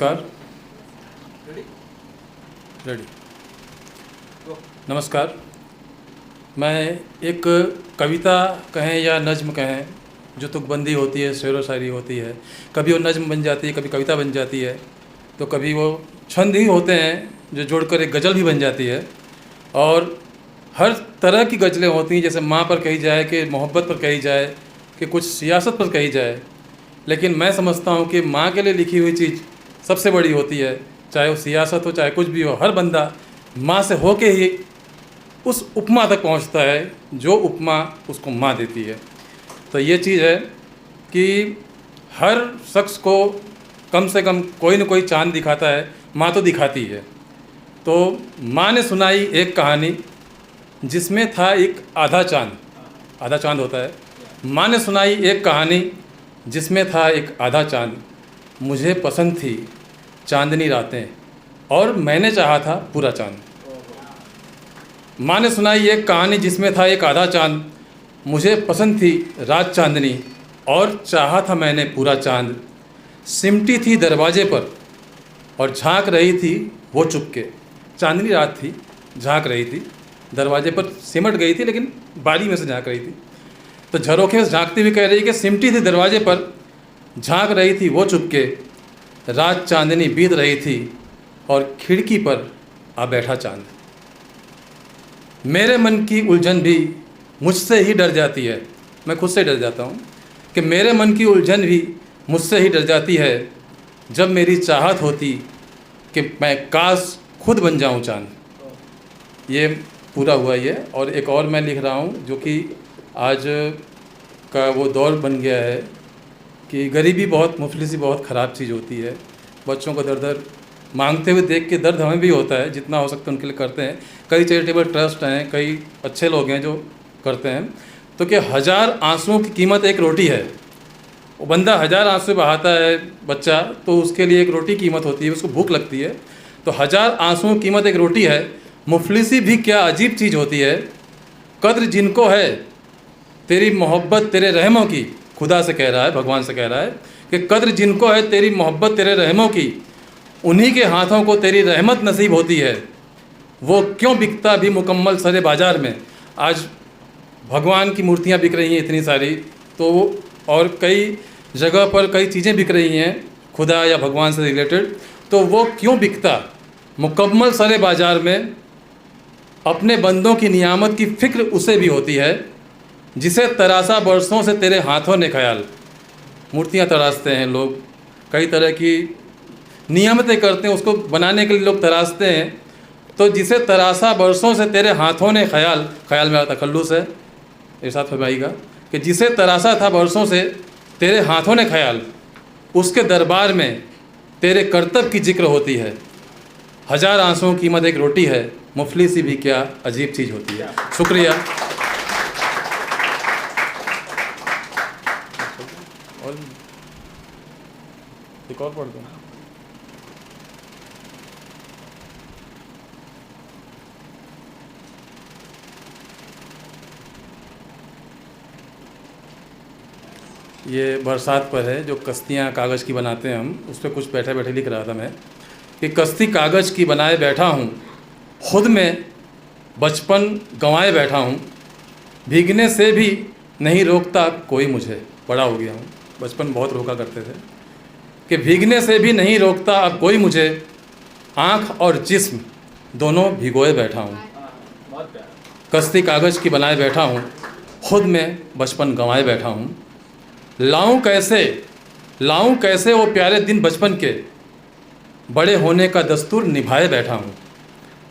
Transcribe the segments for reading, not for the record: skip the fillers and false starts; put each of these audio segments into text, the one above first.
नमस्कार। रेडी। नमस्कार। मैं एक कविता कहें या नज़्म कहें जो तुकबंदी होती है, शेर व शायरी होती है, कभी वो नज़्म बन जाती है, कभी कविता बन जाती है, तो कभी वो छंद ही होते हैं जो जोड़कर एक गज़ल भी बन जाती है। और हर तरह की गज़लें होती हैं, जैसे माँ पर कही जाए, कि मोहब्बत पर कही जाए, कि कुछ सियासत पर कही जाए। लेकिन मैं समझता हूँ कि माँ के लिए लिखी हुई चीज़ सबसे बड़ी होती है, चाहे वो सियासत हो, चाहे कुछ भी हो। हर बंदा माँ से होके ही उस उपमा तक पहुँचता है जो उपमा उसको माँ देती है। तो ये चीज़ है कि हर शख्स को कम से कम कोई न कोई चाँद दिखाता है, माँ तो दिखाती है। तो माँ ने सुनाई एक कहानी जिसमें था एक आधा चाँद। आधा चाँद होता है। माँ ने सुनाई एक कहानी जिसमें था एक आधा चाँद। मुझे पसंद थी चांदनी रातें और मैंने चाहा था पूरा चाँद। माँ ने सुनाई एक कहानी जिसमें था एक आधा चाँद। मुझे पसंद थी रात चांदनी और चाहा था मैंने पूरा चाँद। सिमटी थी दरवाजे पर और झांक रही थी वो चुपके। चांदनी रात थी, झांक रही थी, दरवाजे पर सिमट गई थी लेकिन बारी में से झांक रही थी। तो झरोखे से झांकती हुई कह रही कि सिमटी थी दरवाजे पर, झांक रही थी वो चुपके। रात चांदनी बीत रही थी और खिड़की पर आ बैठा चांद। मेरे मन की उलझन भी मुझसे ही डर जाती है। मैं खुद से डर जाता हूँ कि मेरे मन की उलझन भी मुझसे ही डर जाती है जब मेरी चाहत होती कि मैं काश खुद बन जाऊँ चांद। ये पूरा हुआ ये। और एक और मैं लिख रहा हूँ जो कि आज का वो दौर बन गया है कि गरीबी बहुत, मुफलिसी बहुत ख़राब चीज़ होती है। बच्चों को दर दर मांगते हुए देख के दर्द हमें भी होता है, जितना हो सकता है उनके लिए करते हैं। कई चैरिटेबल ट्रस्ट हैं, कई अच्छे लोग हैं जो करते हैं। तो कि 1000 आंसुओं की कीमत एक रोटी है। वो बंदा 1000 आंसू बहाता है बच्चा, तो उसके लिए एक रोटी कीमत होती है, उसको भूख लगती है। तो 1000 आंसुओं की कीमत एक रोटी है। मुफलिसी भी क्या अजीब चीज़ होती है। कद्र जिनको है तेरी मोहब्बत तेरे रहमों की, खुदा से कह रहा है, भगवान से कह रहा है कि कद्र जिनको है तेरी मोहब्बत तेरे रहमों की, उन्हीं के हाथों को तेरी रहमत नसीब होती है। वो क्यों बिकता भी मुकम्मल सरे बाज़ार में। आज भगवान की मूर्तियाँ बिक रही हैं इतनी सारी, तो और कई जगह पर कई चीज़ें बिक रही हैं खुदा या भगवान से रिलेटेड, तो वो क्यों बिकता मुकम्मल सरे बाज़ार में। अपने बंदों की नियामत की फ़िक्र उसे भी होती है जिसे तरासा बरसों से तेरे हाथों ने ख्याल। मूर्तियाँ तराशते हैं लोग, कई तरह की नियमतें करते हैं, उसको बनाने के लिए लोग तराशते हैं। तो जिसे तरासा बरसों से तेरे हाथों ने ख्याल, ख्याल में तखल्लुस है, इरशाद फरमाइएगा कि जिसे तरासा था बरसों से तेरे हाथों ने ख्याल, उसके दरबार में तेरे करतब की जिक्र होती है। 1000 आंसुओं की कीमत एक रोटी है, मुफलिसी भी क्या अजीब चीज़ होती है। शुक्रिया। और एक और पढ़ दूँ। ये बरसात पर है, जो कश्तियाँ कागज़ की बनाते हैं हम, उस पर कुछ बैठे बैठे लिख रहा था मैं कि कश्ती कागज़ की बनाए बैठा हूँ, खुद में बचपन गंवाए बैठा हूँ। भीगने से भी नहीं रोकता कोई मुझे, बड़ा हो गया हूँ, बचपन बहुत रोका करते थे कि भीगने से भी नहीं रोकता अब कोई मुझे। आँख और जिस्म दोनों भिगोए बैठा हूँ। कश्ती कागज़ की बनाए बैठा हूँ, खुद में बचपन गंवाए बैठा हूँ। लाऊं कैसे वो प्यारे दिन बचपन के, बड़े होने का दस्तूर निभाए बैठा हूँ।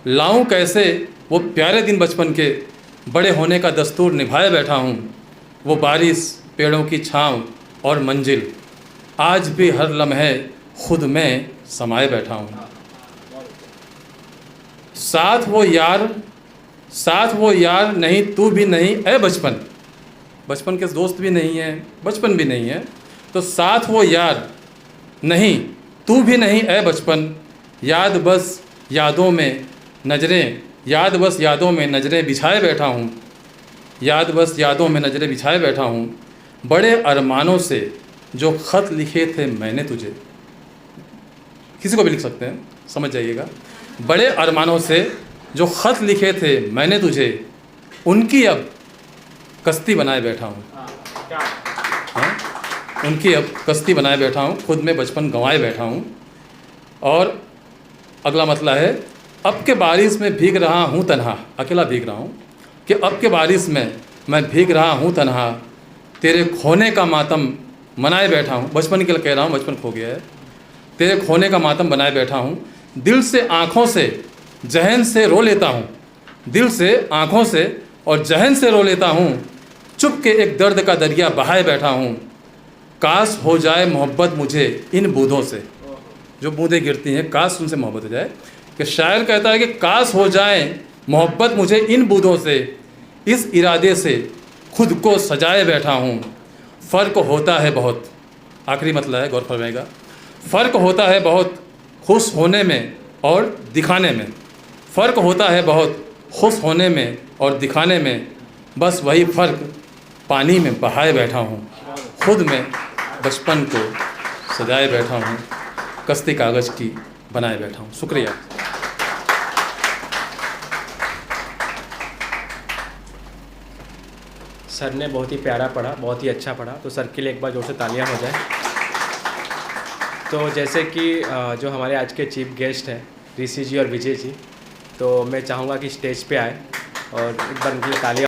लाऊं कैसे वो प्यारे दिन बचपन के, बड़े होने का दस्तूर निभाए बैठा हूँ। वो बारिश, पेड़ों की छाँव और मंजिल, आज भी हर लम्हे खुद में समाये बैठा हूँ। साथ वो यार नहीं तू भी नहीं ए बचपन। बचपन के दोस्त भी नहीं हैं, बचपन भी नहीं है, तो साथ वो यार नहीं तू भी नहीं ए बचपन। याद बस यादों में नज़रें बिछाए बैठा हूँ। याद बस यादों में नज़रें बिछाए बैठा हूँ। बड़े अरमानों से जो ख़त लिखे थे मैंने तुझे। किसी को भी लिख सकते हैं, समझ जाइएगा। बड़े अरमानों से जो ख़त लिखे थे मैंने तुझे, उनकी अब कश्ती बनाए बैठा हूँ। हाँ, उनकी अब कश्ती बनाए बैठा हूँ, खुद में बचपन गंवाए बैठा हूँ। और अगला मतला है, अब के बारिश में भीग रहा हूँ तन्हा, अकेला भीग रहा हूँ, कि अब के बारिश में मैं भीग रहा हूँ तन्हा, तेरे खोने का मातम मनाए बैठा हूँ। बचपन के लिए कह रहा हूँ, बचपन खो गया है। तेरे खोने का मातम बनाए बैठा हूँ, दिल से आँखों से जहन से रो लेता हूँ, दिल से आँखों से और जहन से रो लेता हूँ, चुप के एक दर्द का दरिया बहाए बैठा हूँ। काश हो जाए मोहब्बत मुझे इन बूंदों से, जो बूंदें गिरती हैं काश उनसे मोहब्बत हो जाए। कि शायर कहता है कि काश हो जाए मोहब्बत मुझे इन बूंदों से, इस इरादे से खुद को सजाए बैठा हूँ। फ़र्क होता है बहुत, आखिरी मतलब है, गौर फरमाइएगा। फ़र्क होता है बहुत खुश होने में और दिखाने में, फ़र्क होता है बहुत खुश होने में और दिखाने में, बस वही फ़र्क पानी में बहाए बैठा हूँ। खुद में बचपन को सजाए बैठा हूँ, कश्ती कागज़ की बनाए बैठा हूँ। शुक्रिया। सर ने बहुत ही प्यारा पढ़ा, बहुत ही अच्छा पढ़ा, तो सर के लिए एक बार जोर से तालियां हो जाए। तो जैसे कि जो हमारे आज के चीफ गेस्ट हैं ऋषि जी और विजय जी, तो मैं चाहूँगा कि स्टेज पे आए और एक बार उनके लिए तालियां